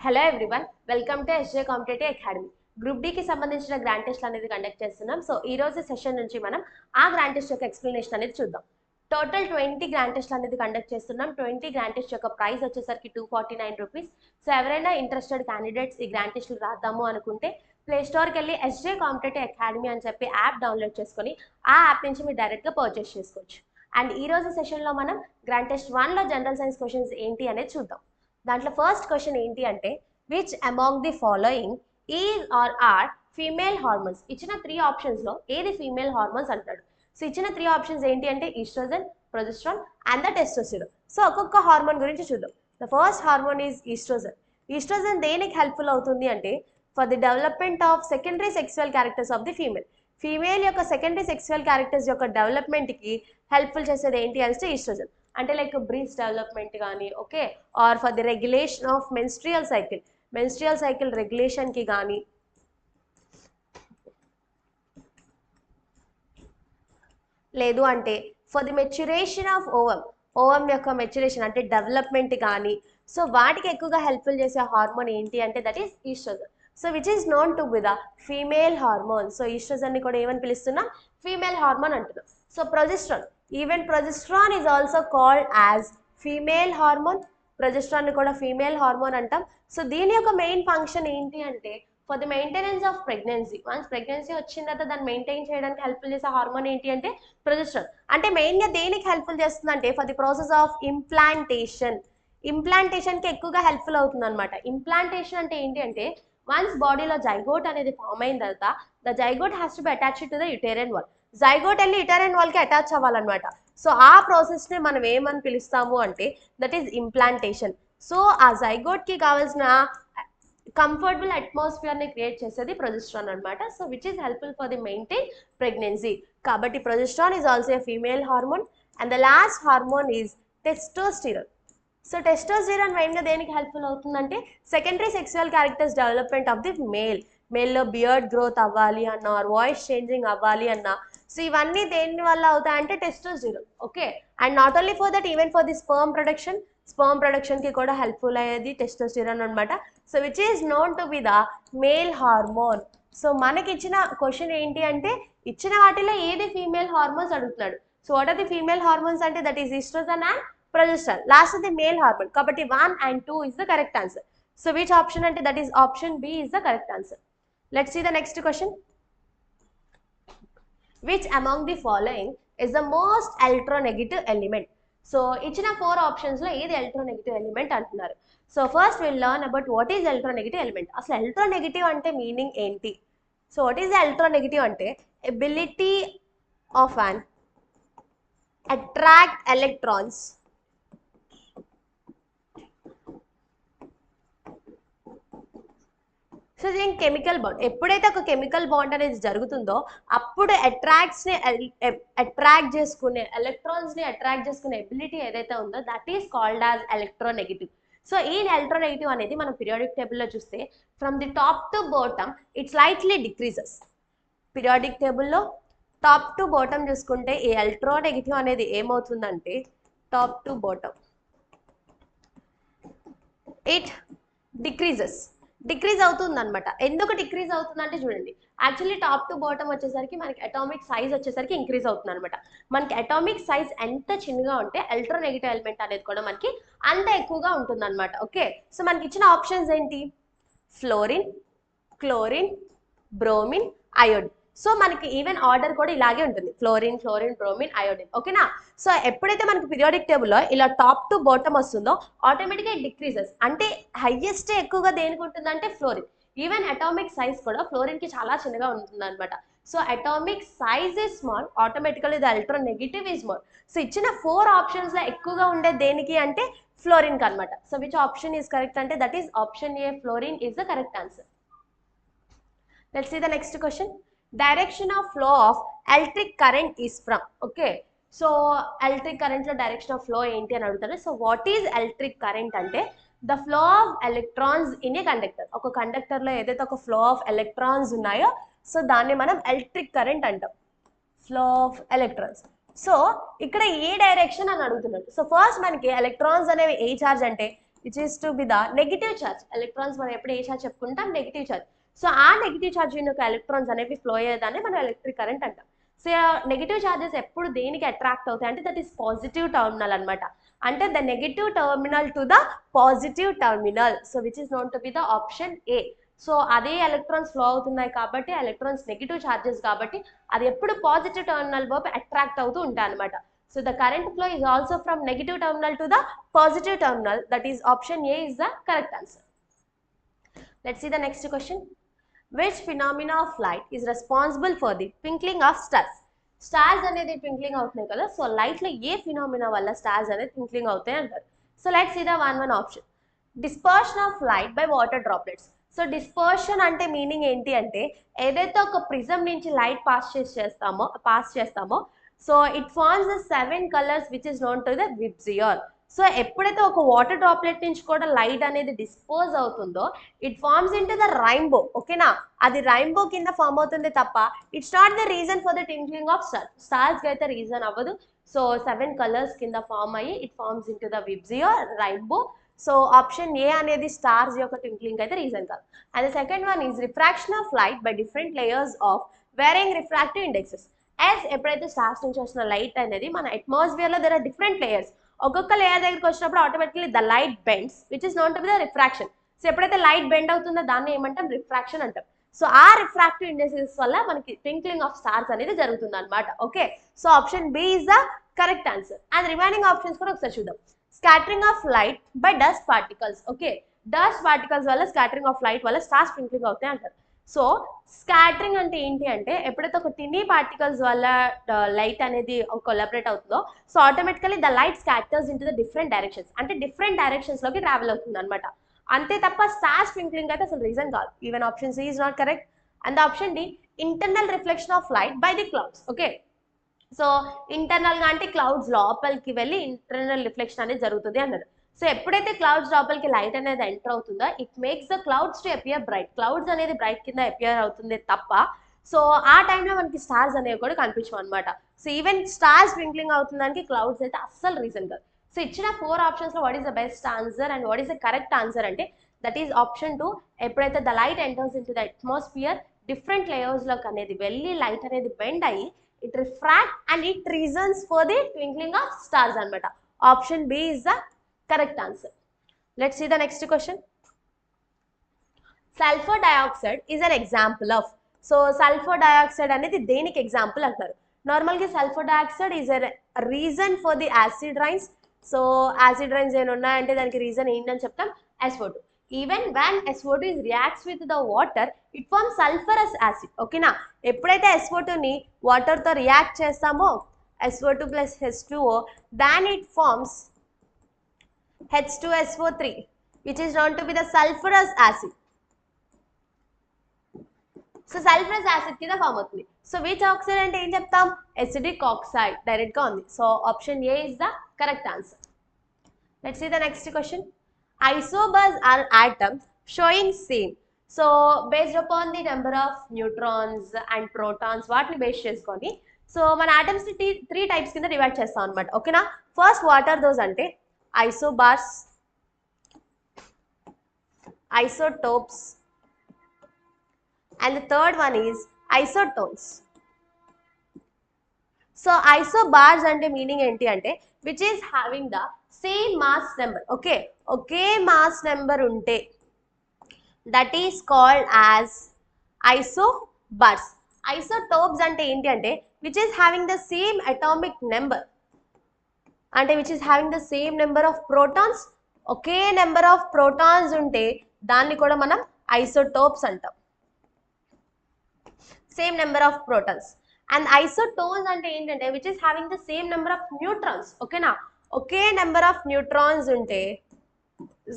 Hello everyone, welcome to SJ competitive academy. Group D కి సంబంధించిన grand test అనేది conduct చేస్తున్నాం. సో ఈ రోజు సెషన్ నుంచి మనం ఆ గ్రాండ్ టెస్ట్ యొక్క ఎక్స్ప్లెనేషన్ అనేది చూద్దాం. టోటల్ 20 గ్రాండ్ టెస్ట్ అనేది కండక్ట్ చేస్తున్నాం. 20 గ్రాండ్ టెస్ట్ యొక్క ప్రైస్ వచ్చేసరికి 249 రూపీస్. సో ఎవరైనా ఇంట్రెస్టెడ్ క్యాండిడేట్స్ ఈ గ్రాండ్ టెస్ట్లు రాద్దాము అనుకుంటే ప్లే స్టోర్కి వెళ్ళి ఎస్జే కాంపిటేటివ్ అకాడమీ అని చెప్పి యాప్ డౌన్లోడ్ చేసుకొని ఆ యాప్ నుంచి మీరు డైరెక్ట్గా పర్చేస్ చేసుకోవచ్చు. అండ్ ఈ రోజు సెషన్లో మనం గ్రాండ్ టెస్ట్ 1లో జనరల్ సైన్స్ క్వశ్చన్స్ ఏంటి అనేది చూద్దాం. దాంట్లో ఫస్ట్ క్వశ్చన్ ఏంటి అంటే which among the following is or are female hormones. ఇచ్చిన 3 ఆప్షన్స్లో ఏది ఫీమేల్ హార్మోన్స్ అంటాడు. సో ఇచ్చిన 3 ఆప్షన్స్ ఏంటి అంటే estrogen, progesterone and the testosterone. So ఒక్కొక్క హార్మోన్ గురించి చూద్దాం. The first hormone is estrogen. Estrogen దేనికి హెల్ప్ఫుల్ అవుతుంది అంటే for the development of secondary sexual characters of the female. Female యొక్క సెకండరీ సెక్సువల్ క్యారెక్టర్స్ యొక్క డెవలప్మెంట్కి హెల్ప్ఫుల్ చేసేది ఏంటి అంటే ఈస్ట్రోజన్. అంటే లైక్ బ్రీస్ట్ డెవలప్మెంట్ కానీ okay, or for the regulation of menstrual cycle రెగ్యులేషన్కి కానీ, లేదు అంటే for the maturation of ovum యొక్క మెచ్యురేషన్ అంటే డెవలప్మెంట్ కానీ, సో వాటికి ఎక్కువగా హెల్ప్ఫుల్ చేసే హార్మోన్ ఏంటి అంటే that is estrogen. So which is known to be the female hormone. So ఈస్ట్రోజన్ని కూడా ఏమని పిలుస్తున్నాం, ఫీమేల్ హార్మోన్ అంటున్నాం. So progesterone, even progesterone is also called as female hormone. Progesterone కూడా ఫీమేల్ హార్మోన్ అంటాం. సో దీని యొక్క మెయిన్ ఫంక్షన్ ఏంటి అంటే for the maintenance of pregnancy. Once pregnancy వచ్చిన తర్వాత దాన్ని మెయింటైన్ చేయడానికి హెల్ప్ఫుల్ చేసే హార్మోన్ ఏంటి అంటే ప్రొజెస్ట్రాన్. అంటే మెయిన్గా దేనికి హెల్ప్ఫుల్ చేస్తుంది అంటే ఫర్ ది ప్రాసెస్ ఆఫ్ ఇంప్లాంటేషన్కి ఎక్కువగా హెల్ప్ఫుల్ అవుతుంది అనమాట. ఇంప్లాంటేషన్ అంటే ఏంటి అంటే వన్స్ బాడీలో జైగోట్ అనేది ఫామ్ అయిన తర్వాత the zygote has to be attached to the uterine wall. Zygote వెళ్ళి యుటేరియన్ వాల్కి అటాచ్ అవ్వాలన్నమాట. సో ఆ ప్రాసెస్ని మనం ఏమని పిలుస్తాము అంటే దట్ ఈస్ ఇంప్లాంటేషన్. సో ఆ జైగోట్కి కావాల్సిన కంఫర్టబుల్ అట్మాస్ఫియర్ని క్రియేట్ చేసేది ప్రొజెస్ట్రాన్ అనమాట. So which is helpful for the maintain pregnancy. కాబట్టి progesterone is also a female hormone. And the last hormone is testosterone. So testosterone మెయిన్గా దేనికి హెల్ప్ఫుల్ అవుతుందంటే secondary sexual characters development of the మేల్లో beard growth అవ్వాలి అన్నా, voice changing అవ్వాలి అన్నా, so ఇవన్నీ దేని వల్ల అవుతాయంటే testosterone. Okay, and not only for that even for the sperm ప్రొడక్షన్కి కూడా హెల్ప్ఫుల్ అయ్యేది టెస్టోస్టిరాన్ అనమాట. So which is known to be the male hormone. So మనకి ఇచ్చిన క్వశ్చన్ ఏంటి అంటే ఇచ్చిన వాటిలో ఏది ఫీమేల్ హార్మోన్స్ అడుగుతున్నాడు. So what are the female hormones అంటే that is estrogen and progesterone. Last the male hormone. కాబట్టి 1 and 2 is the correct answer. So which option అంటే that is option B is the correct answer. Let's see the next question. Which among the following is the most electronegative element? So ఇచ్చిన 4 ఆప్షన్స్లో ఏది electronegative element అంటున్నారు. So first will learn about what is electronegative element. అసలు electronegative అంటే meaning ఏంటి? So what is electronegative అంటే ability of an attract electrons so దీనికి chemical bond. ఎప్పుడైతే ఒక కెమికల్ బాండ్ అనేది జరుగుతుందో అప్పుడు అట్రాక్ట్ చేసుకునే ఎలక్ట్రాన్స్ని అట్రాక్ట్ చేసుకునే ఎబిలిటీ ఏదైతే ఉందో that is called as electronegative. So ఈ ఎలక్ట్రోనెగటివ్ అనేది మనం పీరియాడిక్ టేబుల్లో చూస్తే from the top to bottom it slightly decreases. Periodic టేబుల్లో టాప్ టు బాటమ్ చూసుకుంటే ఈ ఎలక్ట్రోనెగటివ్ అనేది ఏమవుతుందంటే top to bottom it decrease అవుతుంది అనమాట. ఎందుకు డిక్రీజ్ అవుతుందంటే చూడండి, యాక్చువల్లీ టాప్ టు బాటమ్ వచ్చేసరికి మనకి అటామిక్ సైజ్ వచ్చేసరికి ఇంక్రీజ్ అవుతుంది అనమాట. మనకి అటామిక్ సైజ్ ఎంత చిన్నగా ఉంటే ఎలక్ట్రోనెగటివ్ ఎలిమెంట్ అనేది కూడా మనకి అంత ఎక్కువగా ఉంటుంది అనమాట. ఓకే, సో మనకి ఇచ్చిన ఆప్షన్స్ ఏంటి? Fluorine, chlorine, bromine, iodine. So మనకి ఈవెన్ ఆర్డర్ కూడా ఇలాగే ఉంటుంది, ఫ్లోరిన్, బ్రోమిన్, అయోడిన్. ఓకేనా? సో ఎప్పుడైతే మనకి పీరియాడిక్ టేబుల్లో ఇలా టాప్ టు బాటమ్ వస్తుందో ఆటోమేటిక్గా డిక్రీజెస్. అంటే హైయెస్ట్ ఎక్కువగా దేనికి ఉంటుందంటే ఫ్లోరిన్. ఈవెన్ అటామిక్ సైజ్ కూడా ఫ్లోరిన్కి చాలా చిన్నగా ఉంటుంది అనమాట. So atomic size is small, automatically the electronegative is more. So ఇచ్చిన 4 ఆప్షన్స్లో ఎక్కువగా ఉండే దేనికి అంటే ఫ్లోరిన్కి అనమాట. So which option is correct అంటే that is option A, fluorine is the correct answer. Let's see the next question. Direction of flow of electric current is from. Okay, so electric కరెంట్లో డైరెక్షన్ ఆఫ్ ఫ్లో ఏంటి అని అడుగుతారు. So what is electric current అంటే the flow of electrons in a conductor. ఒక కండక్టర్లో ఏదైతే ఒక flow of electrons ఉన్నాయో so దాన్ని మనం ఎలక్ట్రిక్ కరెంట్ అంటాం, ఫ్లో ఆఫ్ ఎలక్ట్రాన్స్. సో ఇక్కడ ఏ డైరెక్షన్ అని అడుగుతున్నాడు. సో ఫస్ట్ మనకి ఎలక్ట్రాన్స్ అనేవి ఏ చార్జ్ అంటే which is to be the negative charge. Electrons మనం ఎప్పుడు ఏ చార్జ్ చెప్పుకుంటాం, నెగిటివ్ చార్జ్. సో ఆ నెగిటివ్ చార్జ్ యొక్క ఎలక్ట్రాన్స్ అనేవి ఫ్లో అయ్యేదాన్ని మనం ఎలక్ట్రిక్ కరెంట్ అంటాం. సో నెగిటివ్ చార్జెస్ ఎప్పుడు దేనికి అట్రాక్ట్ అవుతాయి అంటే దట్ ఈస్ పాజిటివ్ టర్మినల్ అనమాట. అంటే the negative terminal to the positive terminal. So which is known to be the option A. So అదే ఎలక్ట్రాన్స్ ఫ్లో అవుతున్నాయి కాబట్టి ఎలక్ట్రాన్స్ నెగిటివ్ చార్జెస్ కాబట్టి అది ఎప్పుడు పాజిటివ్ టర్మినల్ వైపు అట్రాక్ట్ అవుతూ ఉంటాయి అనమాట. So the current flow is also from negative terminal to the positive terminal. That is option A is the correct answer. Let's see the next question. Which phenomena of light is responsible for the twinkling of stars? Stars అనేది twinkling అవుతున్నాయి కదా. So light లో ఏ phenomena వల్ల stars అనేది twinkling అవుతాయి అంటారు. So let's see the one option. Dispersion of light by water droplets. So dispersion అంటే మీనింగ్ ఏంటి అంటే ఏదైతే ఒక ప్రిజం నుంచి లైట్ పాస్ చేస్తామో so it forms the 7 colours which is known to the VIBGYOR. So ఎప్పుడైతే ఒక వాటర్ డ్రాప్లెట్ నుంచి కూడా లైట్ అనేది డిస్పోజ్ అవుతుందో it forms in to the rainbow. ఓకేనా, అది రైన్బో కింద ఫార్మ్ అవుతుంది తప్ప it's not the reason for the twinkling of star. Stars కి అయితే రీజన్ అవ్వదు. సో 7 కలర్స్ కింద ఫార్మ్ అయ్యి it forms in to the VIBGYOR rainbow. So option A అనేది స్టార్స్ యొక్క ట్వింక్లింగ్ అయితే రీజన్ కాదు. And the second one is refraction of light by different layers of varying refractive indexes. As ఎప్పుడైతే stars నుంచి వస్తున్న light అనేది మన atmosphere లో దేర్ ఆర్ డిఫరెంట్ లేయర్స్. ఒక్కొక్క లేయర్ దగ్గరికి వచ్చినప్పుడు automatically the light bends which is known to be the refraction. So ఎప్పుడైతే లైట్ బెండ్ అవుతుందో దాన్ని ఏమంటాం, రిఫ్రాక్షన్ అంటాం. సో ఆ రిఫ్రాక్టివ్ ఇండెక్సెస్ వల్ల మనకి ట్వింక్లింగ్ ఆఫ్ స్టార్స్ అనేది జరుగుతుంది అనమాట. Okay, so option B is the correct answer. And remaining options కూడా ఒకసారి చూద్దాం. Scattering of light by dust particles. Okay, dust particles వల్ల స్కాటరింగ్ ఆఫ్ లైట్ వల్ల స్టార్స్ ట్వింక్లింగ్ అవుతాయి అంటారు. సో స్కాటరింగ్ అంటే ఏంటి అంటే ఎప్పుడైతే ఒక టినీ పార్టికల్స్ వల్ల లైట్ అనేది కొలాబరేట్ అవుతుందో so automatically the light scatters in to the different directions. అంటే డిఫరెంట్ డైరెక్షన్స్ లోకి ట్రావెల్ అవుతుంది అనమాట. అంతే తప్ప స్టార్స్ ట్వింక్లింగ్ అయితే అసలు రీజన్ కాదు. Even option C is not correct. And option D internal reflection of light by the clouds. Okay, so internal గా అంటే క్లౌడ్స్ లోపలికి వెళ్ళి ఇంటర్నల్ రిఫ్లెక్షన్ అనేది జరుగుతుంది అన్నారు. సో ఎప్పుడైతే క్లౌడ్స్ లోపలికి లైట్ అనేది ఎంటర్ అవుతుందో it makes the clouds to appear bright. Clouds అనేది బ్రైట్ కింద అపియర్ అవుతుంది తప్ప సో ఆ టైంలో మనకి స్టార్స్ అనేవి కూడా కనిపించవు అనమాట. సో ఈవెన్ స్టార్స్ ట్వింక్లింగ్ అవుతుందానికి క్లౌడ్స్ అయితే అస్సలు రీజన్ కాదు. సో ఇచ్చిన 4 ఆప్షన్స్ లో what is the best answer and what is the correct answer అంటే దట్ ఈస్ ఆప్షన్ 2. ఎప్పుడైతే the light enters in to the atmosphere different layers లోకి అనేది వెళ్ళి లైట్ అనేది బెండ్ అయ్యి it refract and it reasons for the twinkling of stars anamata. Option B is the correct answer. Let's see the next question. Sulfur dioxide is an example of. So sulfur dioxide అనేది దేనికి example అంటారు. Normal గా sulphur dioxide is a reason for the acid rains. So acid rains ఏమైనా ఉన్నాయంటే దానికి reason ఏంటని చెప్తాం, SO2. Even when SO2 is reacts with the water it forms sulfurous acid. ఓకేనా, ఎప్పుడైతే SO2 ని వాటర్ తో రియాక్ట్ చేస్తామో SO2 plus H2O then it forms H2SO3 which is known to be the sulfurous acid. So sulphurous acid కింద form అవుతుంది. So which oxide అంటే ఏం చెప్తాం, ఎసిడిక్ ఆక్సైడ్ డైరెక్ట్ గా ఉంది. So option A is the correct answer. Let's see the next question. Isobars are atoms showing same. So based upon the number of neutrons and protons వాటిని base చేసుకొని so మన atoms ని 3 types కింద divide చేస్తాం అనమాట. ఓకేనా, first what are those అంటే isobars, isotopes and the third one is isotones. So isobars అంటే మీనింగ్ ఏంటి అంటే which is having the same mass number. Okay, ఒకే మాస్ నెంబర్ ఉంటే that is called as isobars. Isotopes అంటే ఏంటి అంటే which is having the same atomic number, అంటే which is having the same number of protons. ఒకే number of protons ఉంటే దాన్ని కూడా మనం ఐసోటోప్స్ అంటాం, same number of protons. And isotones అంటే ఏంటంటే which is having the same number of neutrons. ఓకేనా, ఒకే నెంబర్ ఆఫ్ న్యూట్రాన్స్ ఉంటే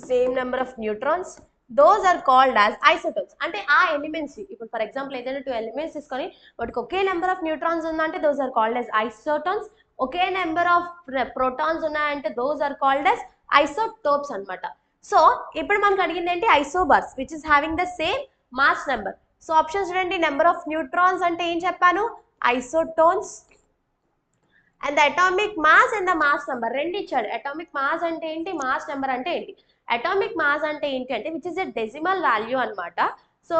same number of neutrons those are called as isotopes. అంటే ఆ ఎలిమెంట్స్ ఇప్పుడు ఫర్ ఎగ్జాంపుల్ ఏదైనా 2 ఎలిమెంట్స్ తీసుకొని వాటికి ఒకే నెంబర్ ఆఫ్ న్యూట్రాన్స్ ఉందంటే those are called as isotones. ఒకే నెంబర్ ఆఫ్ ప్రోటాన్స్ ఉన్నాయంటే those are called as isotopes అనమాట. సో ఇప్పుడు మనకు అడిగింది ఏంటి, isobars which is having the same mass number. So options చూడండి, నెంబర్ ఆఫ్ న్యూట్రాన్స్ అంటే ఏం చెప్పాను, isotones. And the atomic mass and the mass number రెండు ఇచ్చాడు. అటామిక్ మాస్ అంటే ఏంటి, మాస్ నెంబర్ అంటే ఏంటి. అటామిక్ మాస్ అంటే ఏంటి అంటే which is a decimal value అనమాట. సో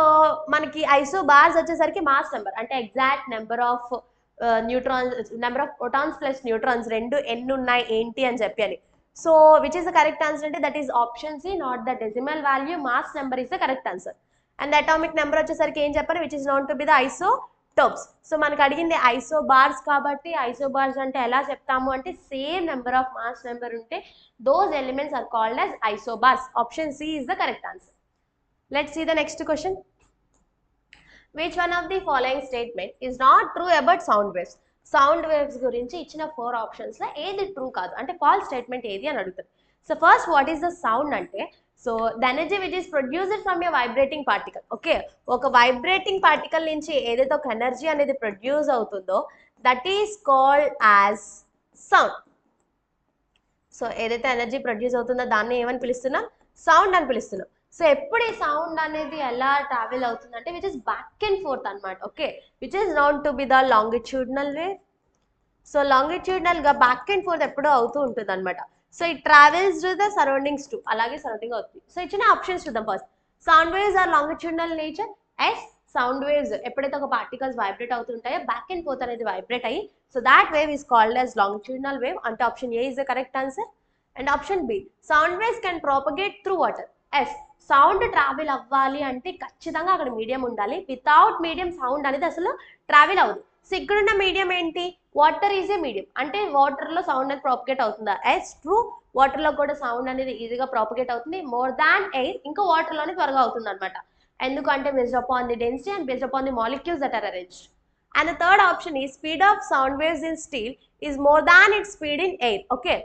మనకి ఐసోబార్స్ వచ్చేసరికి మాస్ నెంబర్ అంటే exact number of neutrons, number of protons plus neutrons రెండు ఎన్ని ఉన్నాయి ఏంటి అని చెప్పి అని. So which is the correct answer అంటే that is option C, not the decimal value, mass number is the correct answer. And atomic number వచ్చేసరికి ఏం చెప్పారు, which is known to be the isotopes. So మనకు అడిగింది isobars కాబట్టి isobars అంటే ఎలా చెప్తాము అంటే same number of mass number ఉంటే those elements are called as isobars. Option C is the correct answer. Let's see the next question. Which one of the following statement is not true about sound waves? Sound waves గురించి ఇచ్చిన 4 options లో ఏది true కాదు అంటే false statement ఏది అని అడుగుతారు. So first what is the sound అంటే, so the energy which is produced from a vibrating particle. Okay, ఒక వైబ్రేటింగ్ పార్టికల్ నుంచి ఏదైతే ఒక ఎనర్జీ అనేది ప్రొడ్యూస్ అవుతుందో that is called as sound. So ఏదైతే ఎనర్జీ ప్రొడ్యూస్ అవుతుందో దాన్ని ఏమని పిలుస్తున్నాం, సౌండ్ అని పిలుస్తున్నాం. సో ఎప్పుడు ఈ సౌండ్ అనేది ఎలా ట్రావెల్ అవుతుంది అంటే which is back and forth అనమాట. Okay, which is known to be the longitudinal wave. So longitudinal గా బ్యాక్ అండ్ ఫోర్త్ ఎప్పుడూ అవుతూ ఉంటుంది అనమాట. So it travels to the surroundings too, అలాగే సరౌండింగ్ అవుతుంది. సో ఇచ్చిన ఆప్షన్స్ చూద్దాం. First sound waves are longitudinal nature. Yes, sound waves ఎప్పుడైతే ఒక పార్టికల్స్ వైబ్రేట్ అవుతుంటాయో బ్యాక్ అండ్ ఫోర్త్ అనేది వైబ్రేట్ అయ్యి so that wave is called as longitudinal wave అంటే option A is the correct answer. And option B, sound waves can propagate through water. Yes, sound travel అవ్వాలి అంటే ఖచ్చితంగా అక్కడ medium ఉండాలి. Without medium sound అనేది అసలు travel అవ్వదు. So ఇక్కడున్న మీడియం ఏంటి, వాటర్ ఈజ్ ఏ మీడియం అంటే వాటర్ లో సౌండ్ అనేది ప్రాపగేట్ అవుతుందా, ఎస్ ట్రూ. వాటర్ లో కూడా సౌండ్ అనేది ఈజీగా ప్రాపగేట్ అవుతుంది, మోర్ దాన్ ఎయిర్ ఇంకా వాటర్ లోనే త్వరగా అవుతుంది అనమాట. ఎందుకంటే based upon the density and based upon the molecules that are arranged. And the third option ఈ speed of sound waves in steel is more than its speed in air. Okay,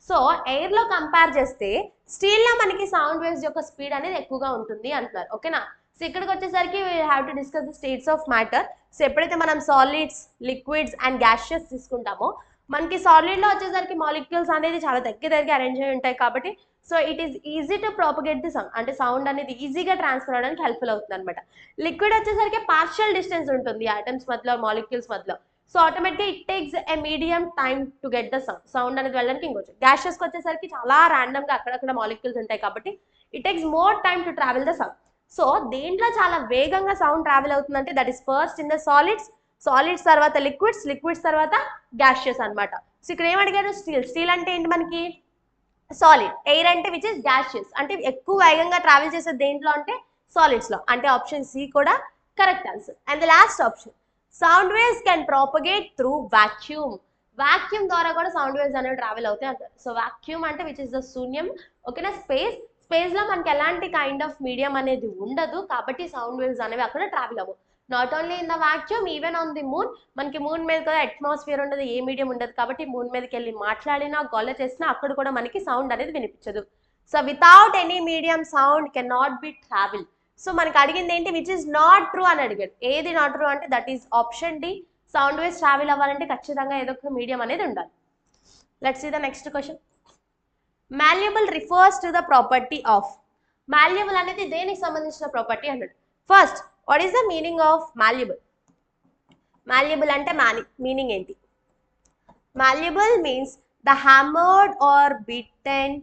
so air లో compare చేస్తే steel లో మనకి sound waves యొక్క speed అనేది ఎక్కువగా ఉంటుంది అంటున్నారు. ఓకేనా, సో ఇక్కడికి వచ్చేసరికి we have to discuss the states of matter. So ఎప్పుడైతే మనం సాలిడ్స్, లిక్విడ్స్ అండ్ గ్యాషియస్ తీసుకుంటామో మనకి సాలిడ్ లో వచ్చేసరికి మాలిక్యూల్స్ అనేది చాలా దగ్గర అరేంజ్ అయి ఉంటాయి కాబట్టి so it is easy to propagate the sound అంటే సౌండ్ అనేది ఈజీగా ట్రాన్స్ఫర్ అవడానికి హెల్ప్ఫుల్ అవుతుంది అనమాట. లిక్విడ్ వచ్చేసరికి పార్షియల్ డిస్టెన్స్ ఉంటుంది ఆటమ్స్ మధ్యలో, మాలిక్యూల్స్ మధ్యలో. సో ఆటోమేటిక్గా it takes a medium time to get the sound అనేది వెళ్ళడానికి ఇంకొచ్చు. గ్యాషెస్కి వచ్చేసరికి చాలా ర్యాండమ్గా అక్కడక్కడ మాలిక్యూల్స్ ఉంటాయి కాబట్టి it takes more time to travel the sound. So దేంట్లో చాలా వేగంగా సౌండ్ ట్రావెల్ అవుతుందంటే that is first in the solids, solids తర్వాత లిక్విడ్స్, లిక్విడ్స్ తర్వాత గ్యాషియస్ అనమాట. సో ఇక్కడ ఏం అడిగారు, స్టీల్. స్టీల్ అంటే ఏంటి మనకి సాలిడ్, ఎయిర్ అంటే విచ్ ఇస్ గ్యాషియస్ అంటే ఎక్కువ వేగంగా ట్రావెల్ చేసేది దేంట్లో అంటే సాలిడ్స్ లో అంటే ఆప్షన్ సి కూడా correct answer. And the last option, sound waves can propagate through vacuum. Vacuum ద్వారా కూడా సౌండ్ వేవ్స్ అనేవి ట్రావెల్ అవుతాయి అంటారు. సో వాక్యూమ్ అంటే విచ్ ఇస్ ద శూన్యం. ఓకేనా, స్పేస్. స్పేస్ లో మనకి ఎలాంటి కైండ్ ఆఫ్ మీడియం అనేది ఉండదు కాబట్టి సౌండ్ వేవ్స్ అనేవి అక్కడ ట్రావెల్ అవ్వవు. Not only in the vacuum, even on the moon. మనకి మూన్ మీద కూడా అట్మాస్ఫియర్ ఉండదు, ఏ మీడియం ఉండదు కాబట్టి మూన్ మీదకి వెళ్ళి మాట్లాడినా గొల్ల చేసినా అక్కడ కూడా మనకి సౌండ్ అనేది వినిపించదు. So without any medium sound can not be travel. So మనకి అడిగింది ఏంటి, విచ్ ఇస్ నాట్ ట్రూ అని అడిగాడు. ఏది నాట్ ట్రూ అంటే that is option D. Sound waves travel అవ్వాలంటే ఖచ్చితంగా ఏదో ఒక మీడియం అనేది ఉండాలి. Let's see the next question. Malleable refers to the property of. Malleable అనేది దేనికి సంబంధించిన ప్రాపర్టీ అన్నాడు. First what is the meaning of malleable. Malleable అంటే మీనింగ్ ఏంటి, malleable means the hammered or beaten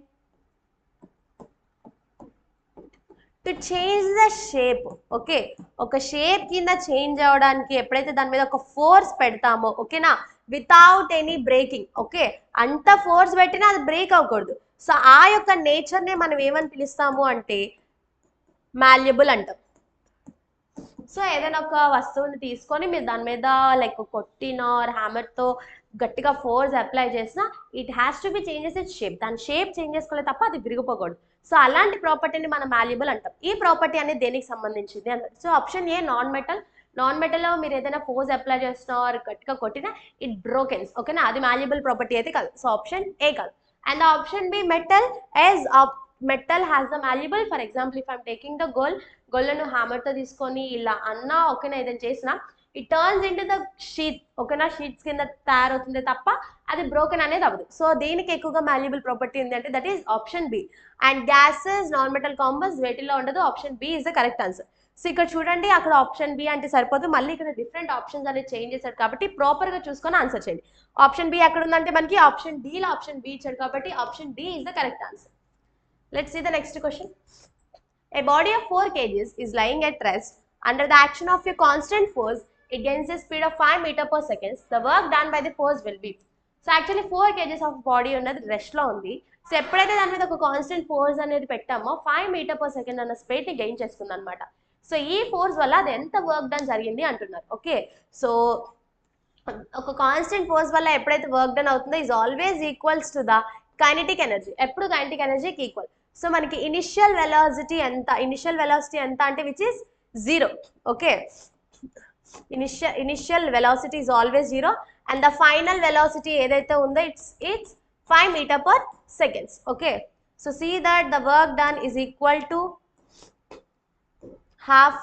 to change the shape. Okay, ఒక shape కింద change అవడానికి ఎప్పుడైతే దాని మీద ఒక ఫోర్స్ పెడతామో ఓకేనా, వితౌట్ ఎనీ బ్రేకింగ్. ఓకే, అంత ఫోర్స్ పెట్టినా అది బ్రేక్ అవ్వకూడదు. సో ఆ యొక్క నేచర్నే మనం ఏమని పిలుస్తాము అంటే మాల్యబుల్ అంటాం. సో ఏదైనా ఒక వస్తువుని తీసుకొని మీరు దాని మీద లైక్ కొట్టిన హ్యామర్తో గట్టిగా ఫోర్స్ అప్లై చేసినా it has to B changes it shape. దాని షేప్ చేంజ్ చేసుకోలేదు తప్ప అది విరిగిపోకూడదు. సో అలాంటి ప్రాపర్టీని మనం మాల్యబుల్ అంటాం. ఈ ప్రాపర్టీ అనేది దేనికి సంబంధించింది అన్నది. So option A non metal. Non మెటల్లో మీరు ఏదైనా ఫోర్స్ అప్లై చేసినా గట్టిగా కొట్టినా ఇట్ బ్రోకెన్స్. ఓకేనా, అది మాల్యబుల్ ప్రాపర్టీ అయితే కాదు. సో ఆప్షన్ ఏ కాదు. And option B metal. As metal has the malleable. For example if I'm taking the గోల్లను హ్యామర్తో తీసుకొని ఇలా అన్నా ఓకేనా ఏదైనా చేసినా it turns in to the sheet. ఓకేనా, షీట్స్ కింద తయారవుతుంది తప్ప అది బ్రోకెన్ అనేది అవ్వదు. సో దేనికి ఎక్కువగా మాల్యబుల్ ప్రాపర్టీ ఉంది అంటే that is option B. And gases, non metal compounds వేటిలో ఉండదు. Option B is the correct answer. So ఇక్కడ చూడండి అక్కడ ఆప్షన్ బి అంటే సరిపోదు, మళ్ళీ ఇక్కడ డిఫరెంట్ ఆప్షన్స్ అనేది చేంజ్ చేశాడు కాబట్టి ప్రాపర్ గా చూసుకొని ఆన్సర్ చేయండి. ఆప్షన్ బి ఎక్కడ ఉందంటే మనకి ఆప్షన్ డి లో ఆప్షన్ బి ఇచ్చాడు కాబట్టి option D is the correct answer. Let's see the next question. A body of 4 kgs is lying at rest under the action of a constant force. It gains a speed of 5 meter per second. The work done by the force will be. So actually 4 kgs of body ఉన్నది రెస్ట్లో ఉంది. So ఎప్పుడైతే దాని మీద ఒక constant force అనేది పెట్టామో 5 metre per second అన్న స్పీడ్ని gain చేస్తుంది అనమాట. సో ఈ ఫోర్స్ వల్ల అది ఎంత వర్క్ డన్ జరిగింది అంటున్నారు. ఓకే, సో ఒక కాన్స్టెంట్ ఫోర్స్ వల్ల ఎప్పుడైతే వర్క్ డన్ అవుతుందో is always equals to the kinetic energy. ఎప్పుడు కైనెటిక్ ఎనర్జీకి ఈక్వల్. సో మనకి ఇనిషియల్ వెలాసిటీ ఎంత అంటే which is 0. Okay, initial velocity is always 0 and the final velocity ఏదైతే ఉందో it's 5 meter per seconds. Okay, so see that the work done is equal to half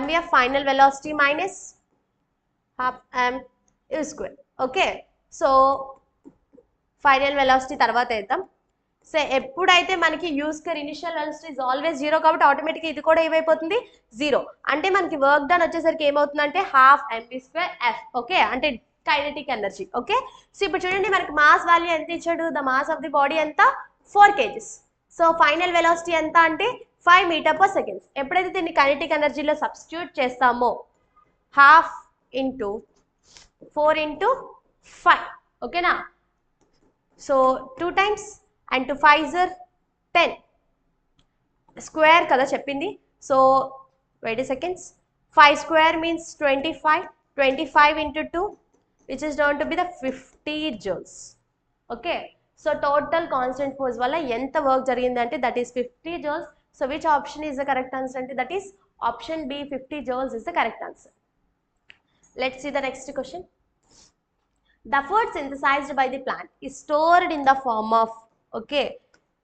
mv final velocity minus half m u square. Okay, so final velocity తర్వాత వేద్దాం. So ఎప్పుడైతే మనకి u square initial velocity is always 0 కాబట్టి ఆటోమేటిక్గా ఇది కూడా ఏమైపోతుంది 0. అంటే మనకి వర్క్ డన్ వచ్చేసరికి ఏమవుతుందంటే half mv square f. Okay, అంటే కైనెటిక్ ఎనర్జీ. ఓకే, సో ఇప్పుడు చూడండి మనకి మాస్ వాల్యూ ఎంత ఇచ్చాడు, the mass of the body ఎంత 4 kgs. సో ఫైనల్ వెలాసిటీ ఎంత అంటే 5 మీటర్ పర్ సెకండ్. ఎప్పుడైతే దీన్ని కైనెటిక్ ఎనర్జీలో సబ్స్టిట్యూట్ చేస్తామో హాఫ్ ఇంటూ 4 ఇంటూ 5. ఓకేనా, so 2 times and 2 5s are 10 square కదా చెప్పింది. So wait a seconds, 5 square means 25 into 2 which is going to be the 50 joules. Okay, so total constant force వల్ల ఎంత work జరిగింది అంటే that is 50 joules. So which option is the correct answer అంటే that is option B, 50 joules is the correct answer. Let's see the next question. The food synthesized by the plant is stored in the form of. Okay,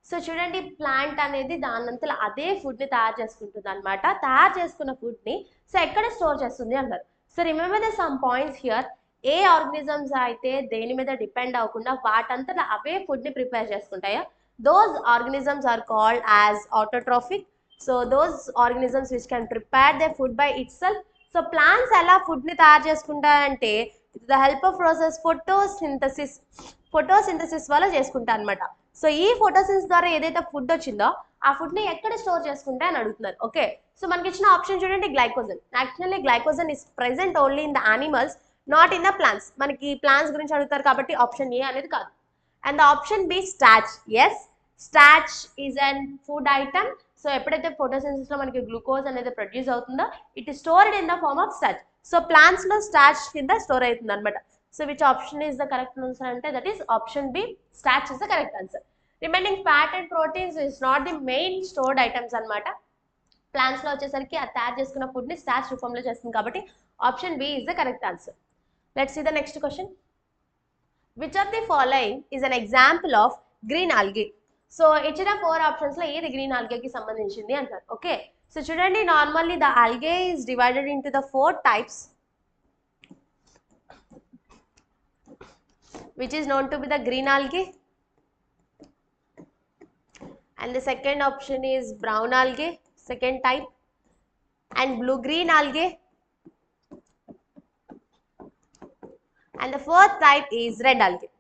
so చూడండి plant అనేది దానంతలో అదే ఫుడ్ని తయారు చేసుకుంటుంది అనమాట. తయారు చేసుకున్న ఫుడ్ని సో ఎక్కడ స్టోర్ చేస్తుంది అంటారు. So remember the some points here. ఏ ఆర్గనిజమ్స్ అయితే దేని మీద డిపెండ్ అవ్వకుండా వాటంతలో అవే ఫుడ్ని ప్రిపేర్ చేసుకుంటాయో those organisms are called as autotrophic. So those organisms which can prepare the food by itself. So plants ఎలా ఫుడ్ని తయారు చేసుకుంటాయంటే the help of process photosynthesis వల్ల చేసుకుంటా అనమాట. సో ఈ ఫోటోసింథసిస్ ద్వారా ఏదైతే ఫుడ్ వచ్చిందో ఆ ఫుడ్ని ఎక్కడ స్టోర్ చేసుకుంటే అని అడుగుతున్నారు. ఓకే, సో మనకి ఇచ్చిన ఆప్షన్ చూడండి glycogen. Actually glycogen is present only in the animals, not in the plants. మనకి ప్లాంట్స్ గురించి అడుగుతారు కాబట్టి ఆప్షన్ ఏ అనేది కాదు. And the option B starch. Yes, starch is an food item. So ఎప్పుడైతే ఫోటోసింథసిస్ లో మనకి గ్లూకోజ్ అనేది ప్రొడ్యూస్ అవుతుందో it is stored in the form of starch. So plants లో స్టార్చ్ కింద స్టోర్ అవుతుంది అనమాట. So which option is the correct answer అంటే that is option B, starch is the correct answer. Remaining fat and proteins is not the main stored items అనమాట. Plants లో వచ్చేసరికి అది తయారు చేసుకున్న ఫుడ్ ని స్టార్చ్ రూపంలో చేస్తుంది కాబట్టి option B is the correct answer. Let's see the next question. Which of the following is an example of green algae? So ఇచ్చిన 4 ఆప్షన్స్ లో ఏది గ్రీన్ algae కి సంబంధించింది అంటారు. ఓకే, సో చూడండి normally the algae is divided into the 4 types which is known to be the green algae, and the second option is brown algae, second type, and blue green algae, and the fourth type is red algae.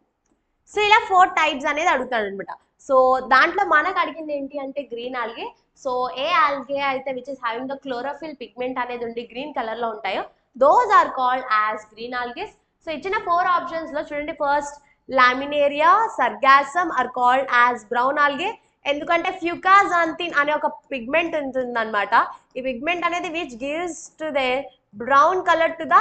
So ఇలా 4 types అనేది అడుగుతాడు అనమాట. So దాంట్లో మనకు అడిగింది ఏంటి అంటే green algae. So ఏ ఆల్గే అయితే which is having the chlorophyll pigment అనేది ఉండి గ్రీన్ కలర్ లో ఉంటాయో those are called as green algaes. So ఇచ్చిన 4 ఆప్షన్స్ లో చూడండి first laminaria, sargassum are called as brown algae. ఎందుకంటే ఫ్యూకాజాంతిన్ అనే ఒక పిగ్మెంట్ ఉంటుందన్నమాట. ఈ పిగ్మెంట్ అనేది which gives to the brown colour to the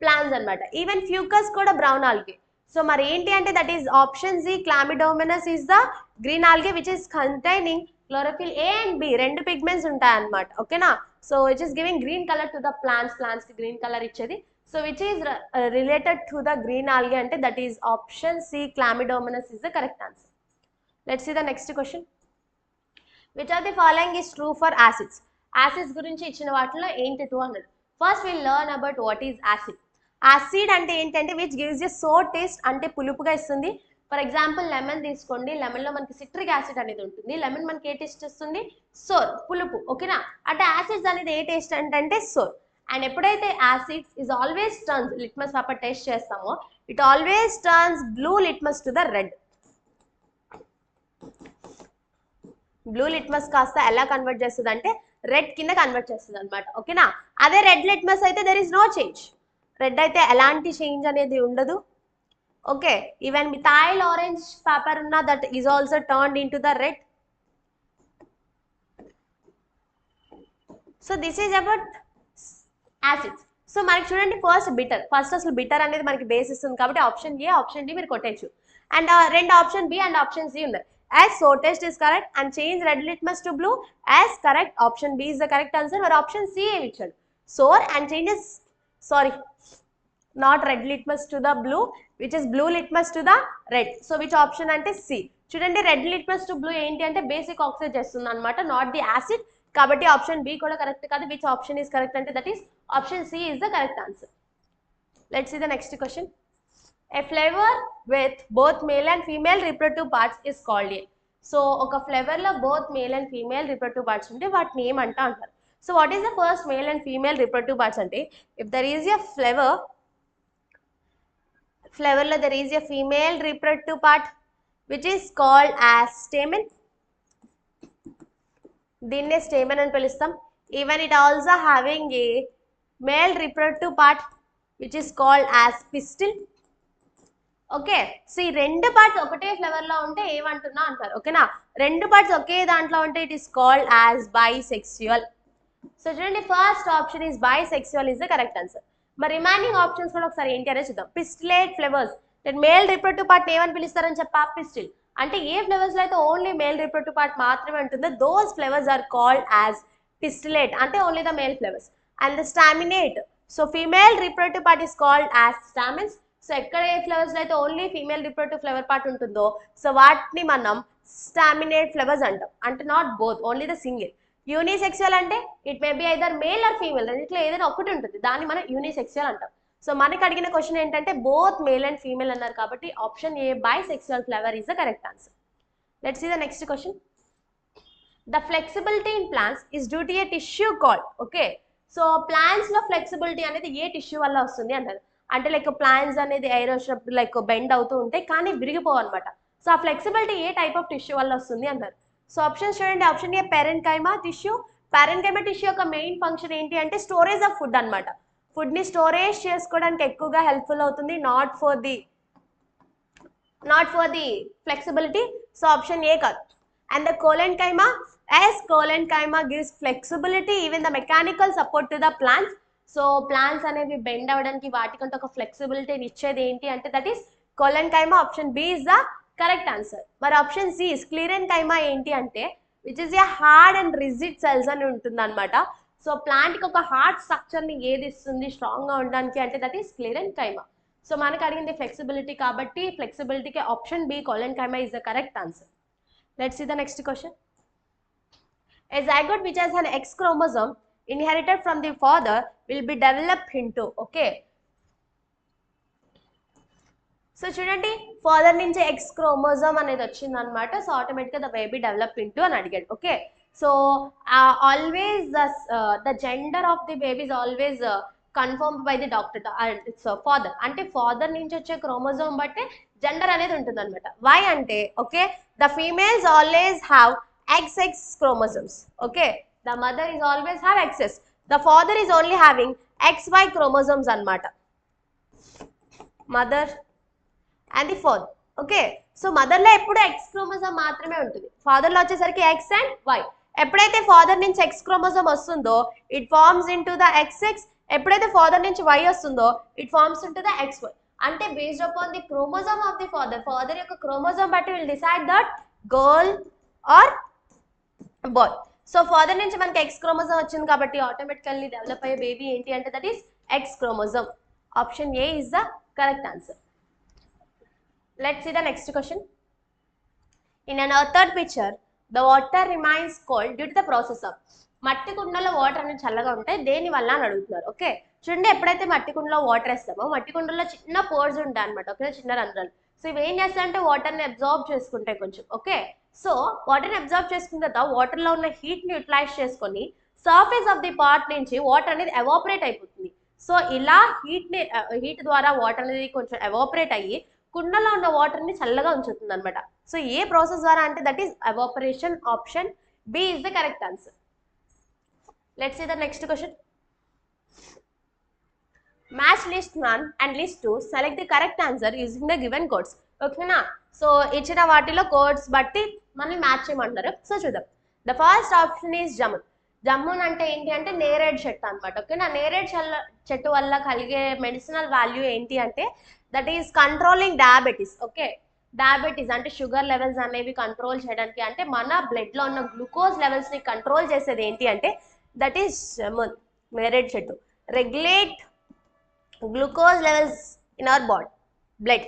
plants అనమాట. ఈవెన్ ఫ్యూకస్ కూడా బ్రౌన్ ఆల్గే. సో మరి ఏంటి అంటే that is option C, chlamydomonas is the green algae which is containing chlorophyll A and B, 2 pigments ఉంటాయి అనమాట. ఓకేనా, so which is giving green colour to the plants కి green colour ఇచ్చేది. So which is related to the green algae అంటే that is option C, chlamydomonas is the correct answer. Let's see the next question. Which of the following is true for acids? Acids గురించి ఇచ్చిన వాటిలో ఏంటి true అన్నది. First will learn about what is acid. Acid అంటే ఏంటంటే which gives a sour taste, అంటే పులుపుగా ఇస్తుంది. ఫర్ ఎగ్జాంపుల్ లెమన్ తీసుకోండి, లెమన్లో మనకి సిట్రిక్ యాసిడ్ అనేది ఉంటుంది. లెమన్ మనకి ఏ టేస్ట్ ఇస్తుంది? సోర్, పులుపు. ఓకేనా, అంటే యాసిడ్స్ అనేది ఏ టేస్ట్ అంటే సోర్. అండ్ ఎప్పుడైతే acids is always turns, litmus paper test చేస్తామో it always turns blue litmus to the red. Blue litmus కాస్త ఎలా కన్వర్ట్ చేస్తుంది అంటే రెడ్ కింద కన్వర్ట్ చేస్తుంది అనమాట. ఓకేనా? అదే రెడ్ లిట్మస్ అయితే there is no change. Red అయితే ఎలాంటి చేంజ్ అనేది ఉండదు. Okay, even methyl orange paper ఉన్న that is also turned in to the red. So this is about acids. So మనకి చూడండి ఫస్ట్ అసలు బిటర్ అనేది మనకి బేస్ ఇస్తుంది కాబట్టి ఆప్షన్ ఏ ఆప్షన్ డి మీరు కొట్టేచ్చు. అండ్ రెండు option B and option C ఉన్నాయి. As so test is correct and change red litmus to blue as correct. Option B is the correct answer. మరి ఆప్షన్ సి ఏమి ఇచ్చాడు? Sour and changes not red litmus to the blue which is blue litmus to the red. So which option అంటే C. చూడండి red litmus to blue ఏంటి అంటే basic oxide చేస్తుంది అనమాట, not the acid. కాబట్టి option B కూడా correct కాదు. Which option is correct అంటే that is option C is the correct answer. Let's see the next question. A flavor with both male and female reproductive parts is called a. So ఒక flavour లో both male and female reproductive parts ఉంటే వాటి name అంటారు. So what is the first male and female reproductive parts అంటే if there is a flower లో there is a female reproductive part which is called as stamen. దీన్నే stamen అని పిలుస్తాం. Even it also having a male reproductive part which is called as pistil. Okay, so ఈ రెండు parts ఒకటే flavour లో ఉంటే ఏమంటున్నా అంటారు. ఓకేనా? రెండు పార్ట్స్ ఒకే దాంట్లో ఉంటే it is called as bisexual. So చూడండి first option is bisexual is the correct answer. మరి రిమైనింగ్ ఆప్షన్స్ కూడా ఒకసారి ఏంటి అనేది చూద్దాం. Pistillate flowers male reproductive part ఏమని పిలుస్తారని చెప్పా? పిస్టిల్. అంటే ఏ ఫ్లేవర్స్ లో అయితే ఓన్లీ మేల్ రిప్రొడక్టివ్ పార్ట్ మాత్రమే ఉంటుందో those flowers are called as pistillate, అంటే only the male flowers. And the staminate, so female reproductive part is called as stamens. So ఎక్కడ ఏ ఫ్లేవర్స్ లో అయితే only female reproductive flower part ఉంటుందో so వాటిని మనం స్టామినేట్ ఫ్లేవర్స్ అంటాం. అంటే not both, only the single. Unisexual అంటే it may be either male or female, రెండిట్లో ఏదైనా ఒకటి ఉంటుంది, దాన్ని మనం యూనిసెక్సువల్ అంటాం. సో మనకి అడిగిన క్వశ్చన్ ఏంటంటే బోత్ మేల్ అండ్ ఫీమేల్ అన్నారు కాబట్టి option A bisexual flower is the correct answer. Let's see the next question. The flexibility in plants is due to a tissue called. Okay, so plants లో flexibility అనేది ఏ tissue వల్ల వస్తుంది అంటారు. అంటే like plants అనేది ఎయిర్ వచ్చినప్పుడు like bend అవుతూ ఉంటాయి కానీ విరిగిపోవు అనమాట. సో ఆ ఫ్లెక్సిబిలిటీ ఏ టైప్ ఆఫ్ టిష్యూ వల్ల వస్తుంది అంటారు. సో ఆప్షన్స్ చూడండి. Option A parenchyma tissue. Parenchyma tissue యొక్క మెయిన్ ఫంక్షన్ ఏంటి అంటే స్టోరేజ్ ఆఫ్ ఫుడ్ అనమాట. ఫుడ్ ని స్టోరేజ్ చేసుకోవడానికి ఎక్కువగా హెల్ప్ఫుల్ అవుతుంది, not for the flexibility. So option A కాదు. And the collenchyma, as colenchyma gives flexibility even the mechanical support to the plants. So plants అనేవి bend అవ్వడానికి వాటికంటే ఒక ఫ్లెక్సిబిలిటీని ఇచ్చేది ఏంటి అంటే that is collenchyma. Option B is the correct answer. మరి ఆప్షన్ సి స్క్లీరెన్కైమా ఏంటి అంటే which is a hard and rigid cells అని ఉంటుంది అనమాట. సో ప్లాంట్కి ఒక హార్డ్ స్ట్రక్చర్ని ఏది ఇస్తుంది స్ట్రాంగ్గా ఉండడానికి అంటే దట్ ఈస్ స్క్లీరెన్కైమా. సో మనకు అడిగింది ఫ్లెక్సిబిలిటీ కాబట్టి ఫ్లెక్సిబిలిటీకి option B collenchyma is the correct answer. Let's see the next question. A zygote which has an X chromosome inherited from the father will be developed into. Okay. So చూడండి father నుంచి X chromosome అనేది వచ్చింది అనమాట. So ఆటోమేటిక్గా the baby develop into అని అడిగాడు. Okay, so always the gender of the baby is always confirmed by the doctor. Father అంటే father నుంచి వచ్చే క్రోమోజోమ్ బట్టి జెండర్ అనేది ఉంటుంది అనమాట. వై అంటే okay the females always have XX chromosomes. Okay, the mother is always have XS. The father is only having XY chromosomes anamata. Mother and the father. Okay, so mother lo eppudu X chromosome maatrame untundi, father lo vachesariki X and Y. ఎప్పుడైతే father నుంచి X chromosome వస్తుందో it forms into the XX. ఎప్పుడైతే father నుంచి Y వస్తుందో it forms into the XY. అంటే based upon the chromosome of the father యొక్క chromosome బట్టి will decide that girl or boy. So father నుంచి మనకి ఎక్స్ క్రోమోజోమ్ వచ్చింది కాబట్టి ఆటోమేటికల్లీ డెవలప్ అయ్యే బేబీ ఏంటి అంటే that is X chromosome. Option A is the correct answer. Let's see the next question. In another picture the water remains cold due to the process of. మట్టి కుండలో water అనేది చల్లగా ఉంటాయి దేని వల్ల అని అడుగుతున్నారు. ఓకే, చూడండి ఎప్పుడైతే మట్టి కుండలో వాటర్ వేస్తామో మట్టి కుండలో చిన్న పోర్స్ ఉంటాయి అనమాట. ఓకే, చిన్న రంధ్రాలు. సో ఇవి ఏం చేస్తాయంటే వాటర్ని అబ్జార్బ్ చేసుకుంటాయి కొంచెం. ఓకే, సో వాటర్ని అబ్జర్వ్ చేసుకున్న తర్వాత వాటర్లో ఉన్న హీట్ని యూటిలైజ్ చేసుకొని సర్ఫేస్ ఆఫ్ ది పార్ట్ నుంచి వాటర్ అనేది ఎవాపరేట్ అయిపోతుంది. సో ఇలా హీట్ ద్వారా వాటర్ అనేది కొంచెం ఎవాపరేట్ అయ్యి కుండలో ఉన్న వాటర్ని చల్లగా ఉంచుతుంది అనమాట. సో ఏ ప్రాసెస్ ద్వారా అంటే that is evaporation. Option B is the correct answer. Let's see the next question. Match list 1 and list 2, select the correct answer using the given codes. ఓకేనా? సో ఇచ్చిన వాటిలో కోడ్స్ బట్టి మనల్ని మ్యాచ్ చేయమంటారు. So చూద్దాం. The first option is jamun. Jamun అంటే ఏంటి అంటే నేరేడ్ చెట్టు అనమాట. ఓకేనా? నేరేడ్ చెట్టు వల్ల కలిగే మెడిసినల్ వాల్యూ ఏంటి అంటే that is controlling diabetes. Okay, diabetes అంటే షుగర్ లెవెల్స్ అనేవి కంట్రోల్ చేయడానికి, అంటే మన బ్లడ్ లో ఉన్న గ్లూకోజ్ లెవెల్స్ ని కంట్రోల్ చేసేది ఏంటి అంటే దట్ ఈస్ జమున్, నేరేడ్ చెట్టు. Regulate glucose levels in our body, blood.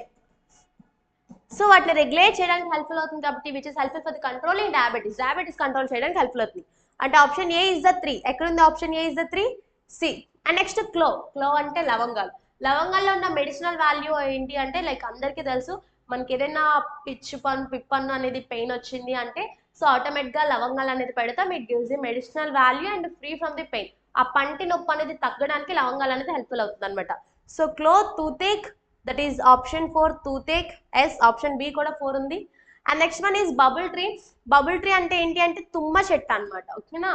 So వాటిని రెగ్యులేట్ చేయడానికి హెల్ప్ఫుల్ అవుతుంది కాబట్టి which is helpful for the controlling diabetes. Diabetes control చేయడానికి హెల్ప్ఫుల్ అవుతుంది. అంటే ఆప్షన్ ఏ ఇస్ ద 3. ఎక్కడుంది option A is the 3? C. And next clove. Clove అంటే లవంగాలు. లవంగాల్లో ఉన్న మెడిసినల్ వాల్యూ ఏంటి అంటే లైక్ అందరికీ తెలుసు, మనకి ఏదైనా పిప్పన్ను అనేది పెయిన్ వచ్చింది అంటే సో ఆటోమేటిక్గా లవంగాలు అనేది పెడతాం. It gives the medicinal value and free from the pain. ఆ పంటి నొప్పి అనేది తగ్గడానికి లవంగాలు అనేది హెల్ప్ఫుల్ అవుతుంది అనమాట. So clove, toothache, that is option 4 toothache. Yes, option B కూడా 4 ఉంది. And next one is babul tree. Babul tree అంటే ఏంటి అంటే తుమ్మ చెట్టు అనమాట. ఓకేనా?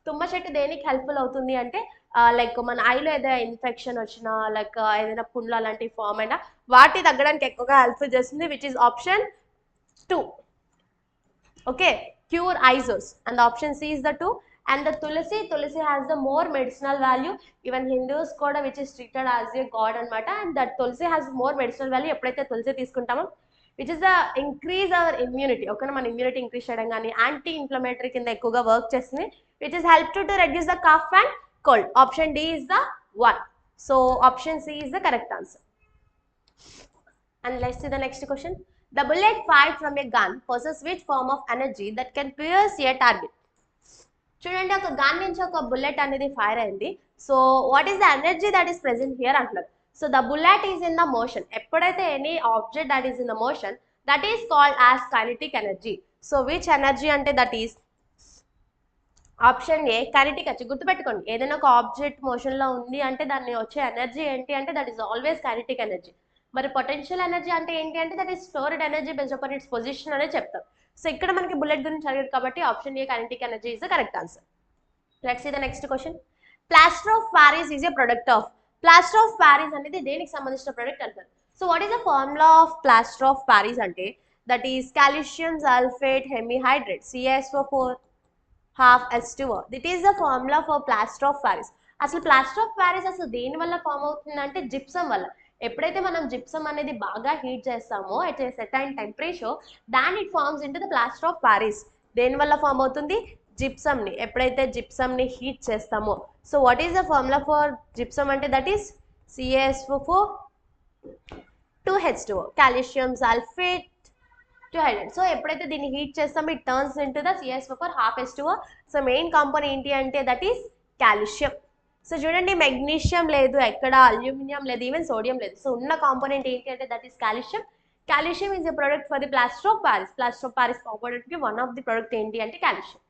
తుమ్మ చెట్టు దేనికి హెల్ప్ఫుల్ అవుతుంది అంటే లైక్ మన ఐలో ఏదైనా ఇన్ఫెక్షన్ వచ్చినా లైక్ ఏదైనా పుండ్లు అలాంటివి ఫామ్ అయినా వాటి తగ్గడానికి ఎక్కువగా హెల్ప్ఫుల్ చేస్తుంది, which is option 2. Okay, cure ఐజోస్. And option C is the 2. And the tulsi has the more medicinal value. Even Hindus kuda which is treated as a god anamata, and that tulsi has more medicinal value. Eppudaithe tulsi teeskuntamo which is the increase our immunity. Okay, మన immunity increase చేయడం గాని anti inflammatory కింద ఎక్కువగా work చేస్తుంది, which is help to reduce the cough and cold. Option D is the 1. So option C is the correct answer. And let's see the next question. The bullet fired from a gun possesses which form of energy that can pierce a target? చూడండి, ఒక gun నుంచి ఒక bullet అనేది fire అయింది. So what is the energy that is present here అంటున్నారు. So the bullet is in the motion. ఎప్పుడైతే any object that is in the motion that is called as kinetic energy. So which energy అంటే that is option A kinetic energy. గుర్తుపెట్టుకోండి, ఏదైనా ఒక object motion లో ఉంది అంటే దాన్ని వచ్చే ఎనర్జీ ఏంటి అంటే that is always kinetic energy. మరి పొటెన్షియల్ ఎనర్జీ అంటే ఏంటి అంటే that is stored energy based upon its position అనేది చెప్తాం. సో ఇక్కడ మనకి బుల్లెట్ గురించి అడిగారు కాబట్టి option A kinetic energy is the correct answer. Let's see the next question. Plaster of Paris is a product of. Plaster of Paris అనేది దేనికి సంబంధించిన ప్రొడక్ట్ అంటారు. So what is the formula of plaster of Paris అంటే that is calcium sulphate hemihydrate CaSO4 half H2O. That is the formula for plaster of Paris. అసలు plaster of Paris అసలు దేని వల్ల form అవుతుంది అంటే జిప్సమ్ వల్ల. ఎప్పుడైతే మనం జిప్సమ్ అనేది బాగా హీట్ చేస్తామో at a certain temperature then it forms into the plaster of Paris. దేని వల్ల ఫామ్ అవుతుంది? జిప్సమ్ ని. ఎప్పుడైతే జిప్సమ్ ని హీట్ చేస్తామో. So what is the formula for gypsum అంటే that is CaSO4 2H2O, calcium sulphate 2 so ఎప్పుడైతే దీన్ని హీట్ చేస్తామో it turns into the CaSO4 half H2O. So main component ఏంటి అంటే దట్ ఈస్ కాల్షియం. సో చూడండి, magnesium లేదు, ఎక్కడ అల్యూమినియం లేదు, ఈవెన్ సోడియం లేదు. సో ఉన్న కాంపోనెంట్ ఏంటి అంటే that is calcium. Calcium is a product for the plaster of Paris. Plaster of Paris component కి వన్ ఆఫ్ ది ప్రొడక్ట్ ఏంటి అంటే calcium.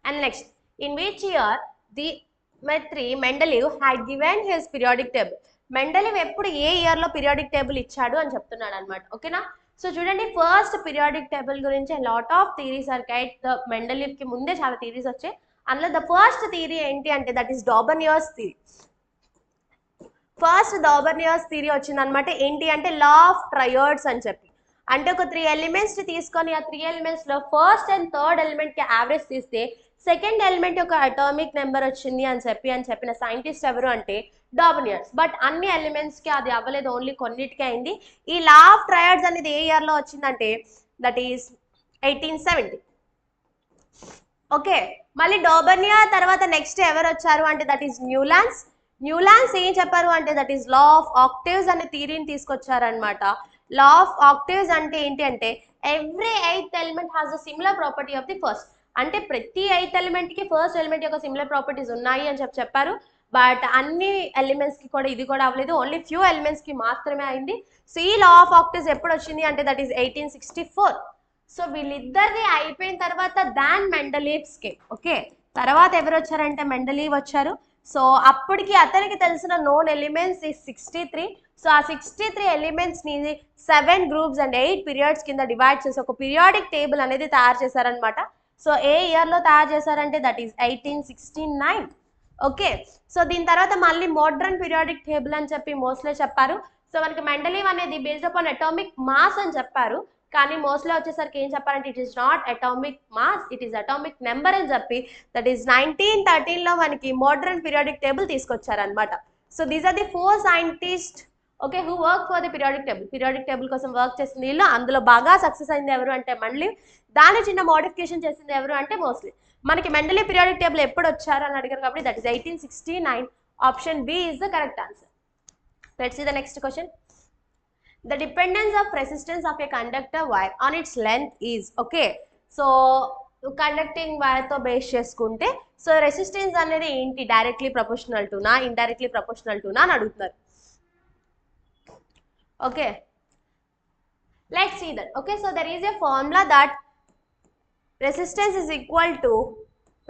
And next, in which year Dmitri Mendeleev had given his periodic table. Mendeleev ఎప్పుడు ఏ year లో periodic table ఇచ్చాడు అని చెప్తున్నాడు అనమాట. ఓకేనా? సో చూడండి, ఫస్ట్ పీరియాడిక్ టేబుల్ గురించి lot of theories are guide. Mendeleev కి ముందే చాలా థియరీస్ వచ్చాయి. అందులో ద ఫస్ట్ థియరీ ఏంటి అంటే that is Dobereiner's theory. First Dobereiner's theory వచ్చింది అనమాట. ఏంటి అంటే లా ఆఫ్ ట్రయర్డ్స్ అని చెప్పి, అంటే ఒక 3 ఎలిమెంట్స్ తీసుకొని ఆ 3 ఎలిమెంట్స్ లో ఫస్ట్ అండ్ థర్డ్ ఎలిమెంట్ కి యావరేజ్ తీస్తే సెకండ్ ఎలిమెంట్ యొక్క అటామిక్ నెంబర్ వచ్చింది అని చెప్పిన సైంటిస్ట్ ఎవరు అంటే డాబర్నియర్స్. బట్ అన్ని ఎలిమెంట్స్ కి అది అవ్వలేదు, ఓన్లీ కొన్నిటికే అయింది. ఈ లా ఆఫ్ ట్రయర్డ్స్ అనేది ఏ ఇయర్ లో వచ్చిందంటే దట్ ఈస్ 1870. ఓకే, మళ్ళీ డాబర్నియర్ తర్వాత నెక్స్ట్ ఎవరు వచ్చారు అంటే దట్ ఈస్ న్యూలాన్స్. న్యూలాన్స్ ఏం చెప్పారు అంటే that is law of octaves అనే థియరీని తీసుకొచ్చారనమాట. లా ఆఫ్ ఆక్టేవ్స్ అంటే ఏంటి అంటే every 8th element has the similar property of the first. అంటే ప్రతి 8th ఎలిమెంట్ కి ఫస్ట్ ఎలిమెంట్ యొక్క సిమిలర్ ప్రాపర్టీస్ ఉన్నాయి అని చెప్పారు. బట్ అన్ని ఎలిమెంట్స్ కి కూడా ఇది కూడా అవ్వలేదు, ఓన్లీ ఫ్యూ ఎలిమెంట్స్ కి మాత్రమే అయింది. సో ఈ లా ఆఫ్ ఆక్టేవ్స్ ఎప్పుడు వచ్చింది అంటే దట్ ఈస్ 1864. సో వీళ్ళిద్దరిది అయిపోయిన తర్వాత దాన్ మెండలీవ్స్ కి. ఓకే, తర్వాత ఎవరు వచ్చారంటే మెండలీవ్ వచ్చారు. సో అప్పటికి అతనికి తెలిసిన నోన్ ఎలిమెంట్స్ ఈ 63. సో ఆ 63 ఎలిమెంట్స్ ని 7 గ్రూప్స్ అండ్ 8 పీరియడ్స్ కింద డివైడ్ చేసి ఒక పీరియాడిక్ టేబుల్ అనేది తయారు చేశారనమాట. సో ఏ ఇయర్ లో తయారు చేశారంటే దట్ ఈస్ 1869. ఓకే, సో దీని తర్వాత మళ్ళీ మోడ్రన్ పీరియాడిక్ టేబుల్ అని చెప్పి మోస్ట్లీ చెప్పారు. సో మనకి మెండలీవ్ అనేది బేస్డ్ అపాన్ అటామిక్ మాస్ అని చెప్పారు, కానీ మోస్ట్లీ వచ్చేసరికి ఏం చెప్పారంటే it is not atomic mass, it is atomic number అని చెప్పి దట్ ఈస్ 1913 లో మనకి మోడ్రన్ పీరియాడిక్ టేబుల్ తీసుకొచ్చారనమాట. So these are the 4 scientist okay who work for the periodic table. Periodic table కోసం వర్క్ చేసింది వీళ్ళు. అందులో బాగా సక్సెస్ అయింది ఎవరు అంటే మెండలీవ్. దాని చిన్న మోడిఫికేషన్ చేసింది ఎవరు అంటే మోస్ట్లీ మనకి మెండలీ పీరియాడిక్ టేబుల్ ఎప్పుడు వచ్చారు అని అడిగారు కాబట్టి that is 1869. Option B is the correct answer. Let's see the next question. The dependence of resistance of a conductor wire on its length is okay. So conducting wire తో base చేసుకుంటే so resistance అనేది ఏంటి, directly proportional to నా indirectly proportional to నా అని అడుగుతున్నారు. Okay, let's see that. Okay, so there is a formula that resistance is equal to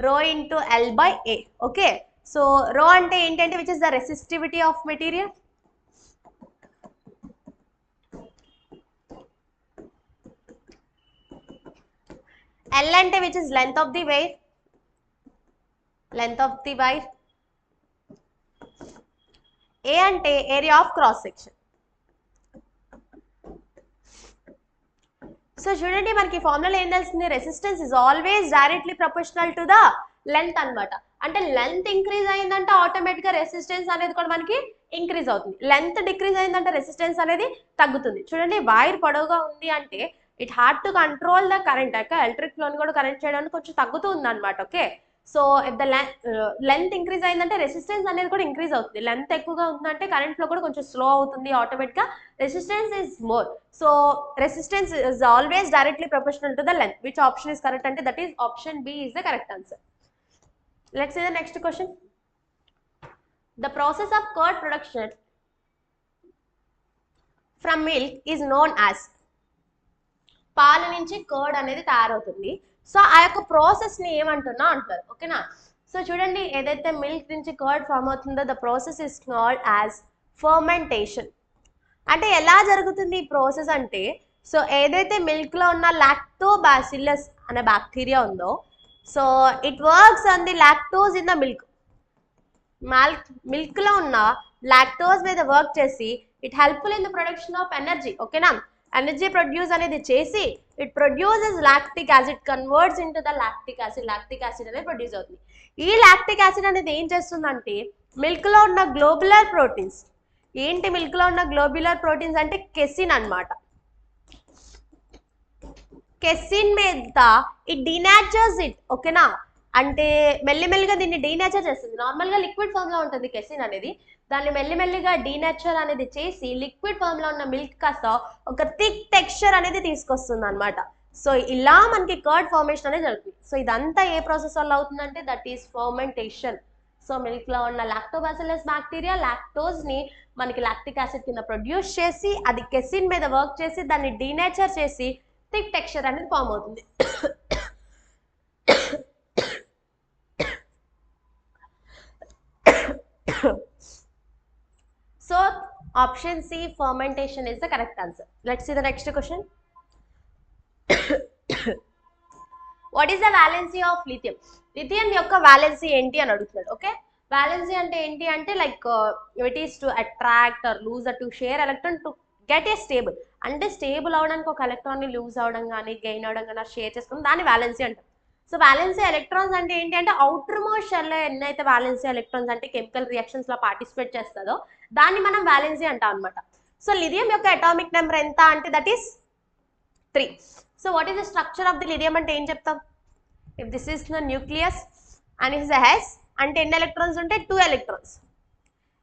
rho into L by A. Okay, so rho అంటే ఏంటంటే which is the resistivity of material, L అంటే which is length of the wire, length of the wire. A అంటే area of cross section. So చూడండి మనకి formula ఏం తెలుస్తుంది, resistance is always directly proportional to the length అనమాట. అంటే length increase అయిందంటే automatic గా రెసిస్టెన్స్ అనేది కూడా మనకి ఇంక్రీజ్ అవుతుంది. లెంత్ డిక్రీజ్ అయిందంటే రెసిస్టెన్స్ అనేది తగ్గుతుంది. చూడండి వైర్ పొడవుగా ఉంది అంటే it had to control the current, electric ఫ్లోని కూడా కరెంట్ చేయడానికి కొంచెం తగ్గుతుంది అనమాట. Okay, so if the length increase అయిందంటే రెసిస్టెన్స్ అనేది కూడా ఇంక్రీజ్ అవుతుంది. లెంత్ ఎక్కువగా ఉందంటే కరెంట్ ఫ్లో కూడా కొంచెం స్లో అవుతుంది ఆటోమేటిక్ గా. Resistance is more, so resistance is always directly proportional to the length. Which option is correct అంటే that is option B is the correct answer. Let's see the next question. The process of curd production from milk is known as, పాల నుంచి curd అనేది తయారవుతుంది. So ఆ యొక్క process ని ఏమంటున్నా అంటారు. ఓకేనా, సో చూడండి ఏదైతే మిల్క్ నుంచి కర్డ్ ఫామ్ అవుతుందో the process is called as fermentation. అంటే ఎలా జరుగుతుంది ఈ ప్రాసెస్ అంటే, సో ఏదైతే మిల్క్ లో ఉన్న లాక్టోబాసిల్లస్ అనే బ్యాక్టీరియా ఉందో, so it works on the lactose in the milk. Milk లో ఉన్న లాక్టోజ్ మీద వర్క్ చేసి it helpful in the production of energy. ఓకేనా, ఎనర్జీ ప్రొడ్యూస్ అనేది చేసి it produces lactic acid, converts into the lactic acid. Lactic acid అనేది produce అవుతుంది. ఈ లాక్టిక్ యాసిడ్ అనేది ఏం చేస్తుందంటే మిల్క్ లో ఉన్న గ్లోబులర్ ప్రోటీన్స్, ఏంటి మిల్క్ లో ఉన్న గ్లోబులర్ ప్రోటీన్స్ అంటే కెసిన్ అన్నమాట. కెసిన్ మీద ఇట్ డినాచర్స్ ఇట్. ఓకేనా, అంటే మెల్లిమెల్లిగా దీన్ని డీనేచర్ చేస్తుంది. నార్మల్గా లిక్విడ్ ఫామ్ లో ఉంటుంది కెసిన్ అనేది, దాన్ని మెల్లిమెల్లిగా డీనేచర్ అనేది చేసి లిక్విడ్ ఫామ్ లో ఉన్న మిల్క్ కాస్త ఒక థిక్ టెక్స్చర్ అనేది తీసుకొస్తుంది అనమాట. సో ఇలా మనకి కర్డ్ ఫార్మేషన్ అనేది జరుగుతుంది. సో ఇదంతా ఏ ప్రాసెస్ వల్ల అవుతుందంటే that is fermentation. So milk లో ఉన్న లాక్టోబాసిల్లస్ బ్యాక్టీరియా లాక్టోజ్ ని మనకి లాక్టిక్ యాసిడ్ కింద ప్రొడ్యూస్ చేసి అది కెసిన్ మీద వర్క్ చేసి దాన్ని డీనేచర్ చేసి థిక్ టెక్స్చర్ అనేది ఫామ్ అవుతుంది. So option C fermentation is the correct answer. Let's see the next question. What is the valency of lithium? Lithium యొక్క valency ఏంటి అని అడుగుతున్నాడు. ఓకే, valency అంటే ఏంటి అంటే like it is to attract or lose or to share electron to get a stable. అంటే stable అవడానికి ఒక ఎలక్ట్రాన్ ని లూజ్ అవడం కానీ గెయిన్ అవడం కానీ షేర్ చేసుకుని దాన్ని valency అంటారు. సో వాలెన్సీ ఎలక్ట్రాన్స్ అంటే ఏంటి అంటే అవుటర్ మోస్ట్ షెల్ లో ఎన్నైతే వాలెన్సీ ఎలక్ట్రాన్స్ అంటే కెమికల్ రియాక్షన్స్ లో పార్టిసిపేట్ చేస్తుందో దాన్ని మనం వాలెన్సీ అంటాం అనమాట. సో లిథియం యొక్క అటామిక్ నెంబర్ ఎంత అంటే that is 3. So what is the structure of the lithium అంటే ఏం చెప్తాం, if this is the nucleus and is the హెస్ అంటే ఎన్ని ఎలక్ట్రాన్స్ ఉంటాయి 2 ఎలక్ట్రాన్స్.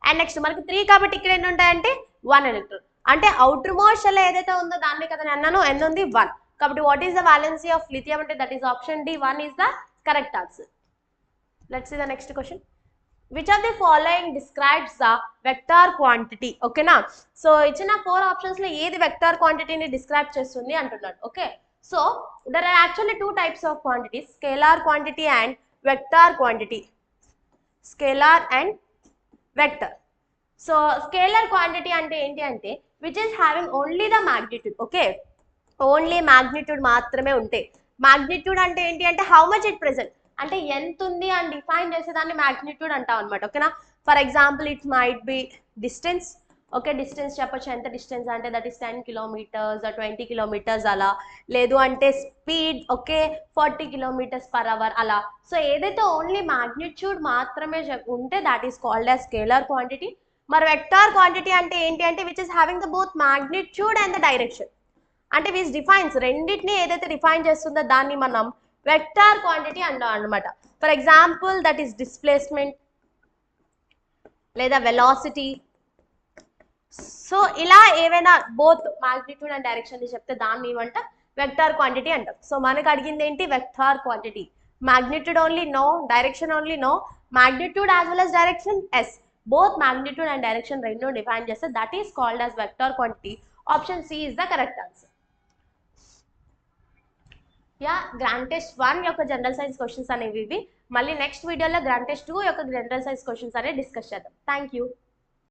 అండ్ నెక్స్ట్ మనకి 3 కాబట్టి ఇక్కడ ఎన్ని ఉంటాయంటే 1 ఎలక్ట్రాన్. అంటే అవుటర్ మోస్ట్ షెల్ ఏదైతే ఉందో దాన్ని కదా నేను అన్నాను ఎన్ని ఉంది 1. కాబట్టి what is the valency of lithium అంటే that is option D 1 is the correct answer. Let's see the next question. Which of the following describes the vector quantity? Okay na, so ఇచ్చిన 4 options లో ఏది vector quantity ని describe చేస్తుంది అంటున్నాడు. Okay, so there are actually 2 types of quantities, scalar quantity and vector quantity. Scalar and vector. So scalar quantity అంటే ఏంటి అంటే which is having only the magnitude. Okay, only magnitude మాత్రమే ఉంటాయి. Magnitude అంటే ఏంటి అంటే హౌ మచ్ ఇట్ ప్రెసెంట్, అంటే ఎంత ఉంది అని డిఫైన్ చేసేదాన్ని మ్యాగ్నిట్యూడ్ అంటాం అనమాట. ఓకేనా, for example it might be distance. Okay, distance చెప్పొచ్చు, ఎంత డిస్టెన్స్ అంటే దట్ ఈస్ 10 కిలోమీటర్స్ 20 కిలోమీటర్స్ అలా, లేదు అంటే speed okay 40 kilometres per hour అలా. సో ఏదైతే ఓన్లీ మ్యాగ్నిట్యూడ్ మాత్రమే ఉంటే that is called as scalar quantity. మరి వెక్టార్ క్వాంటిటీ అంటే ఏంటి అంటే which is having the both magnitude and the direction, అంటే విచ్ డిఫైన్స్ రెండింటిని ఏదైతే డిఫైన్ చేస్తుందో దాన్ని మనం వెక్టార్ క్వాంటిటీ అంటాం అనమాట. For example that is displacement లేదా వెలాసిటీ. సో ఇలా ఏవైనా బోత్ మ్యాగ్నిట్యూడ్ అండ్ డైరెక్షన్ చెప్తే దాన్ని ఏమంట వెక్టార్ క్వాంటిటీ అంటాం. సో మనకు అడిగింది ఏంటి vector quantity. Magnitude only no, direction only no, magnitude as well as direction yes, both magnitude and direction రెండు డిఫైన్ చేస్తే that is called as vector quantity. Option C is the correct answer. Yeah, grand test 1 యొక్క general science questions అనేవి ఇవి. మళ్ళీ next వీడియోలో grand test 2 యొక్క general science questions అనేవి discuss చేద్దాం. Thank you.